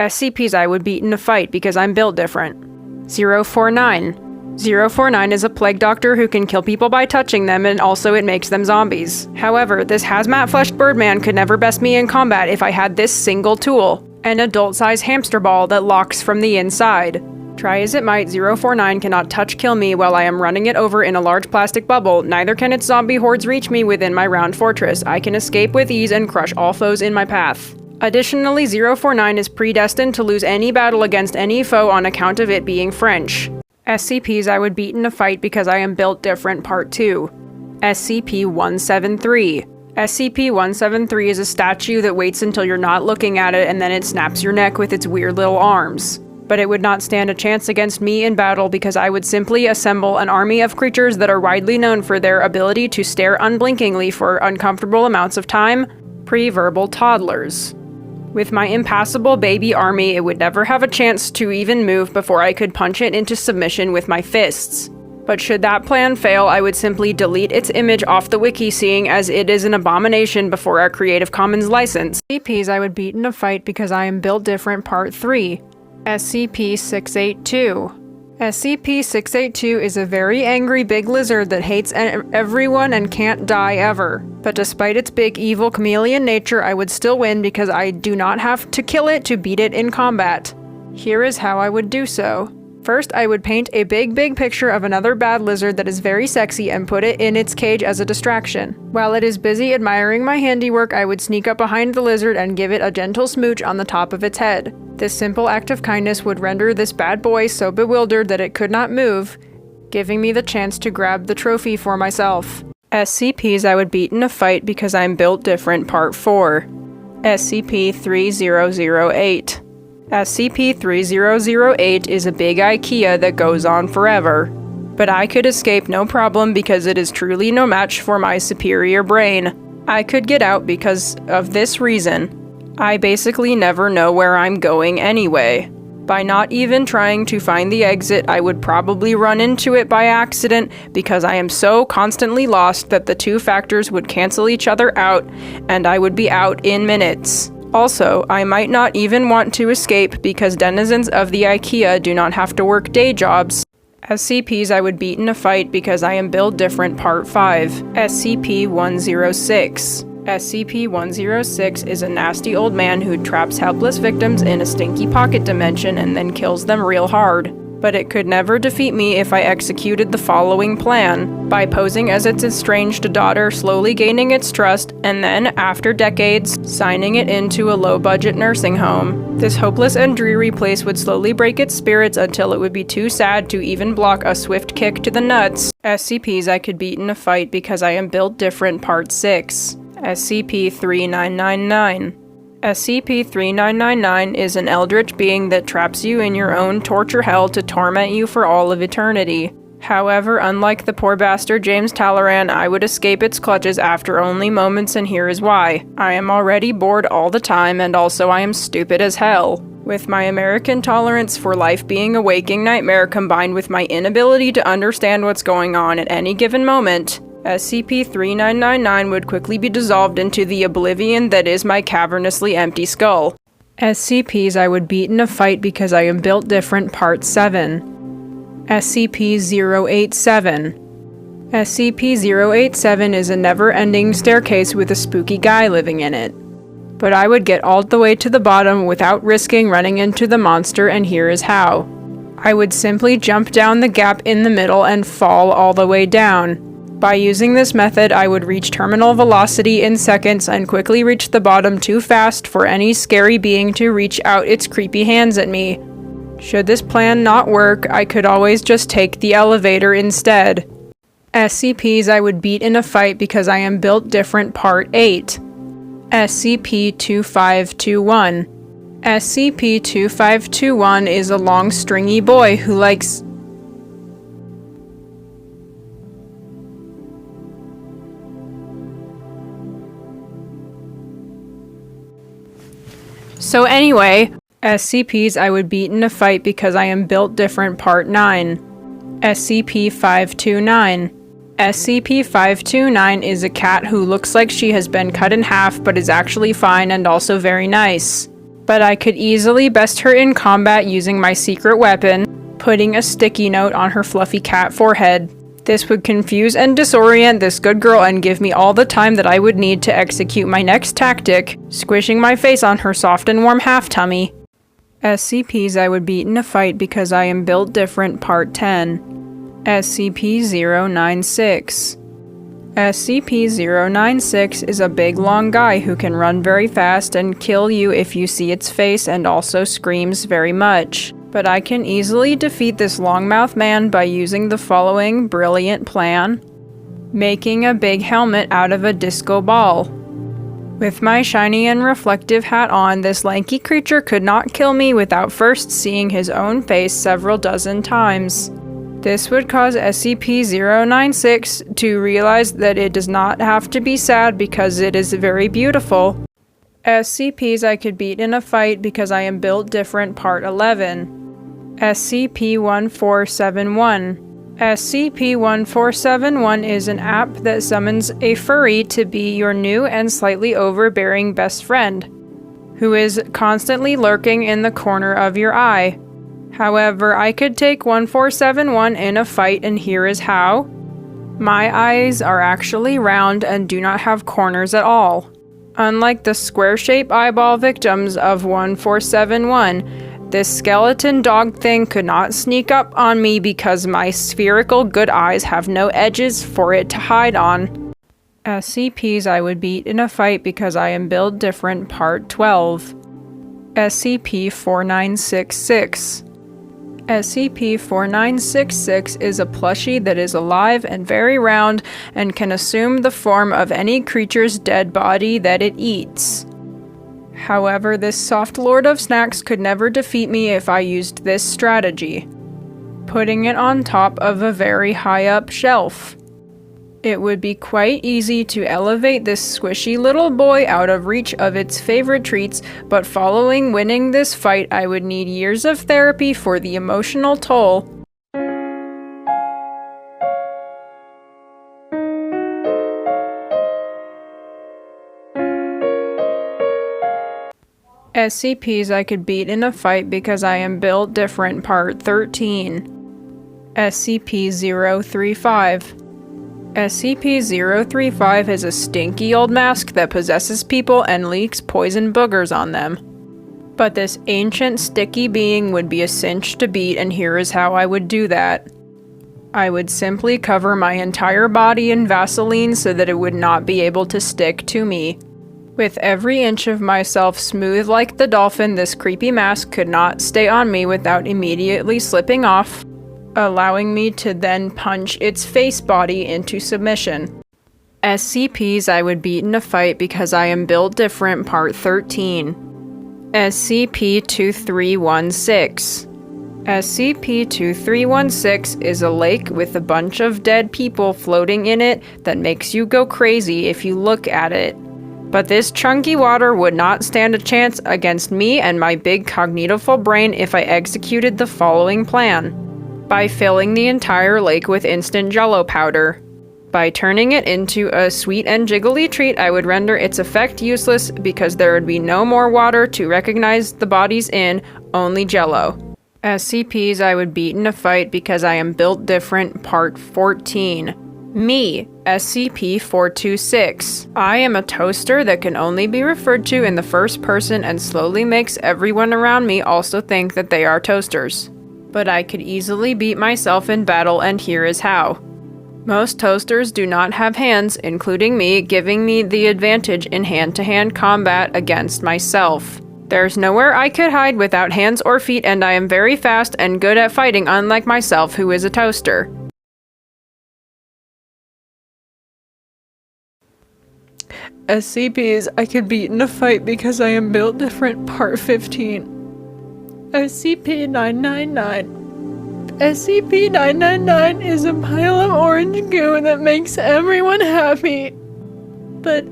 SCPs I would beat in a fight because I'm built different. 049. 049 is a plague doctor who can kill people by touching them, and also it makes them zombies. However, this hazmat-fleshed birdman could never best me in combat if I had this single tool, an adult-sized hamster ball that locks from the inside. Try as it might, 049 cannot kill me while I am running it over in a large plastic bubble, neither can its zombie hordes reach me within my round fortress. I can escape with ease and crush all foes in my path. Additionally, 049 is predestined to lose any battle against any foe on account of it being French. SCPs I would beat in a fight because I am built different Part 2. SCP-173. SCP-173 is a statue that waits until you're not looking at it and then it snaps your neck with its weird little arms. But it would not stand a chance against me in battle because I would simply assemble an army of creatures that are widely known for their ability to stare unblinkingly for uncomfortable amounts of time, pre-verbal toddlers. With my impassible baby army, it would never have a chance to even move before I could punch it into submission with my fists. But should that plan fail, I would simply delete its image off the wiki, seeing as it is an abomination before our Creative Commons license. SCPs I would beat in a fight because I am built different Part 3. SCP-682. SCP-682 is a very angry big lizard that hates everyone and can't die ever. But despite its big evil chameleon nature, I would still win because I do not have to kill it to beat it in combat. Here is how I would do so. First, I would paint a big picture of another bad lizard that is very sexy and put it in its cage as a distraction. While it is busy admiring my handiwork, I would sneak up behind the lizard and give it a gentle smooch on the top of its head. This simple act of kindness would render this bad boy so bewildered that it could not move, giving me the chance to grab the trophy for myself. SCPs I would beat in a fight because I'm built different Part 4. SCP-3008. SCP-3008 is a big IKEA that goes on forever. But I could escape no problem because it is truly no match for my superior brain. I could get out because of this reason. I basically never know where I'm going anyway. By not even trying to find the exit, I would probably run into it by accident because I am so constantly lost that the two factors would cancel each other out and I would be out in minutes. Also, I might not even want to escape because denizens of the IKEA do not have to work day jobs. SCPs I would beat in a fight because I am built different Part 5. SCP-106. SCP-106 is a nasty old man who traps helpless victims in a stinky pocket dimension and then kills them real hard. But it could never defeat me if I executed the following plan, by posing as its estranged daughter, slowly gaining its trust, and then, after decades, signing it into a low-budget nursing home. This hopeless and dreary place would slowly break its spirits until it would be too sad to even block a swift kick to the nuts. SCPs I could beat in a fight because I am built different Part 6. SCP-3999. SCP-3999 is an eldritch being that traps you in your own torture hell to torment you for all of eternity. However, unlike the poor bastard James Talleyrand, I would escape its clutches after only moments, and here is why. I am already bored all the time, and also I am stupid as hell. With my American tolerance for life being a waking nightmare combined with my inability to understand what's going on at any given moment, SCP-3999 would quickly be dissolved into the oblivion that is my cavernously empty skull. SCPs I would beat in a fight because I am built different Part 7. SCP-087. SCP-087 is a never-ending staircase with a spooky guy living in it. But I would get all the way to the bottom without risking running into the monster, and here is how. I would simply jump down the gap in the middle and fall all the way down. By using this method, I would reach terminal velocity in seconds and quickly reach the bottom too fast for any scary being to reach out its creepy hands at me. Should this plan not work, I could always just take the elevator instead. SCPs I would beat in a fight because I am built different Part 8. SCP-2521. SCP-2521 is a long stringy boy who likes So anyway, SCPs I would beat in a fight because I am built different Part 9. SCP-529. SCP-529 is a cat who looks like she has been cut in half but is actually fine and also very nice. but I could easily best her in combat using my secret weapon, putting a sticky note on her fluffy cat forehead. This would confuse and disorient this good girl and give me all the time that I would need to execute my next tactic, squishing my face on her soft and warm half-tummy. SCPs I would beat in a fight because I am built different Part 10. SCP-096. SCP-096 is a big long guy who can run very fast and kill you if you see its face and also screams very much. But I can easily defeat this long-mouthed man by using the following brilliant plan. Making a big helmet out of a disco ball. With my shiny and reflective hat on, this lanky creature could not kill me without first seeing his own face several dozen times. This would cause SCP-096 to realize that it does not have to be sad because it is very beautiful. SCPs I could beat in a fight because I am built different Part 11. SCP-1471. SCP-1471 is an app that summons a furry to be your new and slightly overbearing best friend, who is constantly lurking in the corner of your eye. However, I could take 1471 in a fight, and here is how. My eyes are actually round and do not have corners at all. Unlike the square-shaped eyeball victims of 1471, this skeleton dog thing could not sneak up on me because my spherical good eyes have no edges for it to hide on. SCPs I would beat in a fight because I am built different Part 12. SCP-4966. SCP-4966 is a plushie that is alive and very round and can assume the form of any creature's dead body that it eats. However, this soft lord of snacks could never defeat me if I used this strategy, putting it on top of a very high up shelf. It would be quite easy to elevate this squishy little boy out of reach of its favorite treats, but following winning this fight, I would need years of therapy for the emotional toll. SCPs I could beat in a fight because I am built different Part 13. SCP-035. SCP-035 is a stinky old mask that possesses people and leaks poison boogers on them. But this ancient sticky being would be a cinch to beat, and here is how I would do that. I would simply cover my entire body in Vaseline so that it would not be able to stick to me. With every inch of myself smooth like the dolphin, this creepy mask could not stay on me without immediately slipping off, allowing me to then punch its face body into submission. SCPs I would beat in a fight because I am built different Part 13. SCP-2316. SCP-2316 is a lake with a bunch of dead people floating in it that makes you go crazy if you look at it. But this chunky water would not stand a chance against me and my big cognitival brain if I executed the following plan. By filling the entire lake with instant jello powder. By turning it into a sweet and jiggly treat, I would render its effect useless because there would be no more water to recognize the bodies in, only jello. SCPs I would beat in a fight because I am built different Part 14. Me, SCP-426. I am a toaster that can only be referred to in the first person and slowly makes everyone around me also think that they are toasters. But I could easily beat myself in battle, and here is how. Most toasters do not have hands, including me, giving me the advantage in hand-to-hand combat against myself. There's nowhere I could hide without hands or feet, and I am very fast and good at fighting, unlike myself, who is a toaster. SCPs I could beat in a fight because I am built different Part 15. SCP-999. SCP-999 is a pile of orange goo that makes everyone happy. But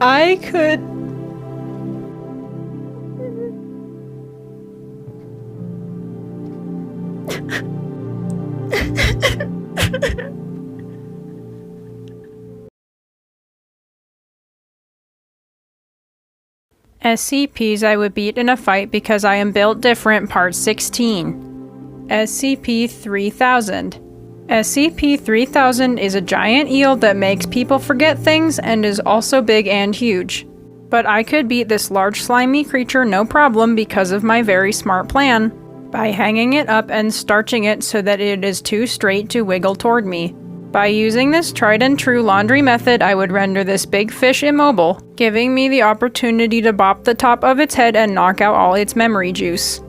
I could... SCPs I would beat in a fight because I am built different, Part 16. SCP-3000. SCP-3000 is a giant eel that makes people forget things and is also big and huge. But I could beat this large slimy creature no problem because of my very smart plan, by hanging it up and starching it so that it is too straight to wiggle toward me. By using this tried and true laundry method, I would render this big fish immobile, giving me the opportunity to bop the top of its head and knock out all its memory juice.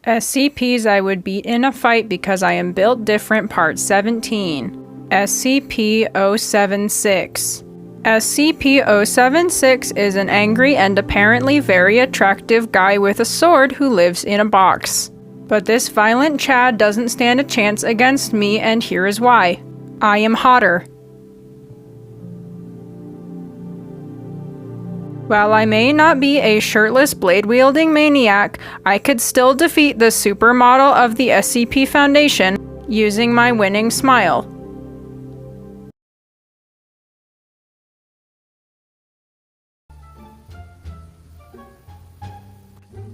SCPs I would beat in a fight because I am built different, Part 17. SCP-076. SCP-076 is an angry and apparently very attractive guy with a sword who lives in a box. But this violent Chad doesn't stand a chance against me, and here is why. I am hotter. While I may not be a shirtless blade-wielding maniac, I could still defeat the supermodel of the SCP Foundation using my winning smile.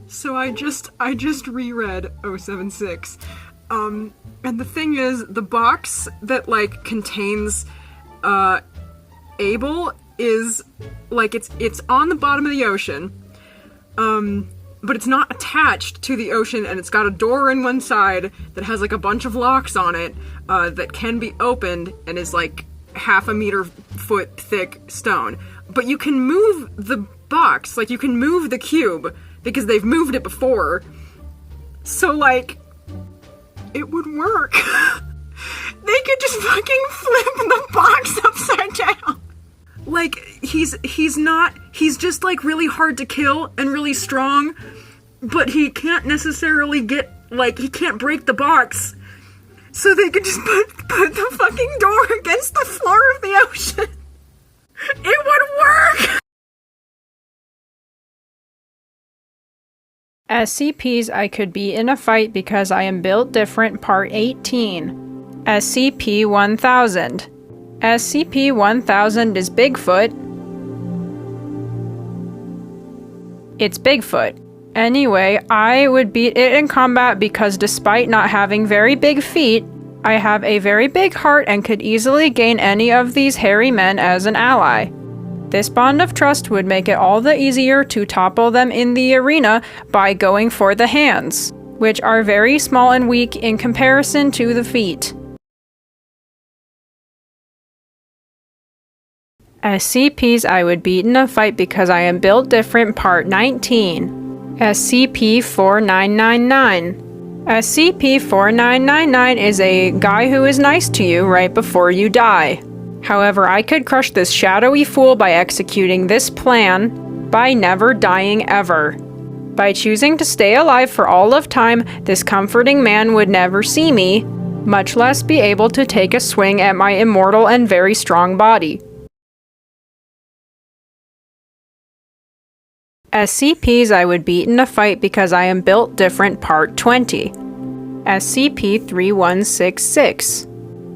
So I just reread 076. And the thing is, the box that, like, contains, Abel is, like, it's on the bottom of the ocean, but it's not attached to the ocean, and it's got a door in one side that has, like, a bunch of locks on it, that can be opened, and is, like, half a meter foot thick stone. But you can move the box, like, you can move the cube, because they've moved it before. So, like, it would work. They could just fucking flip the box upside down. Like, he's just, like, really hard to kill and really strong, but he can't necessarily get, like, he can't break the box. So they could just put the fucking door against the floor of the ocean. It would work! SCPs I could beat in a fight because I am built different, Part 18. SCP-1000. SCP-1000 is Bigfoot. It's Bigfoot. Anyway, I would beat it in combat because despite not having very big feet, I have a very big heart and could easily gain any of these hairy men as an ally. This bond of trust would make it all the easier to topple them in the arena by going for the hands, which are very small and weak in comparison to the feet. SCPs I would beat in a fight because I am built different, Part 19. SCP-4999. SCP-4999 is a guy who is nice to you right before you die. However, I could crush this shadowy fool by executing this plan by never dying ever. By choosing to stay alive for all of time, this comforting man would never see me, much less be able to take a swing at my immortal and very strong body. SCPs I would beat in a fight because I am built different, Part 20. SCP-3166.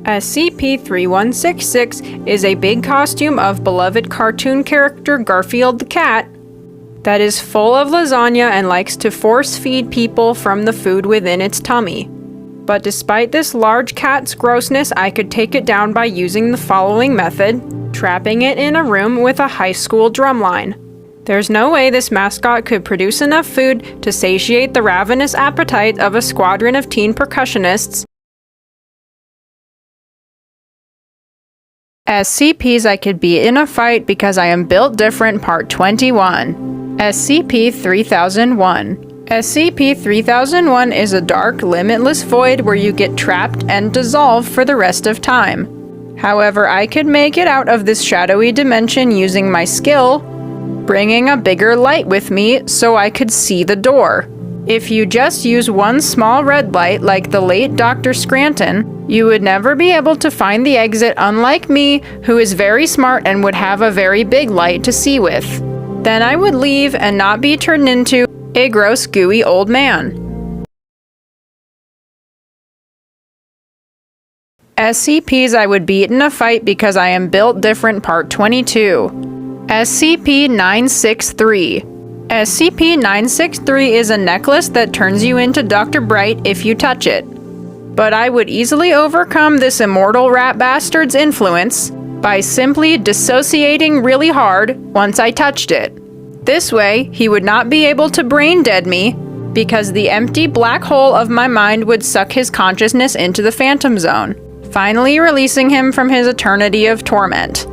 SCP-3166 is a big costume of beloved cartoon character Garfield the cat that is full of lasagna and likes to force-feed people from the food within its tummy. But despite this large cat's grossness, I could take it down by using the following method: trapping it in a room with a high school drumline. There's no way this mascot could produce enough food to satiate the ravenous appetite of a squadron of teen percussionists. SCPs I could beat in a fight because I am built different, Part 21. SCP-3001. SCP-3001 is a dark, limitless void where you get trapped and dissolve for the rest of time. However, I could make it out of this shadowy dimension using my skill, bringing a bigger light with me so I could see the door. If you just use one small red light like the late Dr. Scranton, you would never be able to find the exit, unlike me, who is very smart and would have a very big light to see with. Then I would leave and not be turned into a gross, gooey old man. SCPs I would beat in a fight because I am built different Part 22. SCP-963. SCP-963 is a necklace that turns you into Dr. Bright if you touch it. But I would easily overcome this immortal rat bastard's influence by simply dissociating really hard once I touched it. This way, he would not be able to brain dead me, because the empty black hole of my mind would suck his consciousness into the Phantom Zone, finally releasing him from his eternity of torment.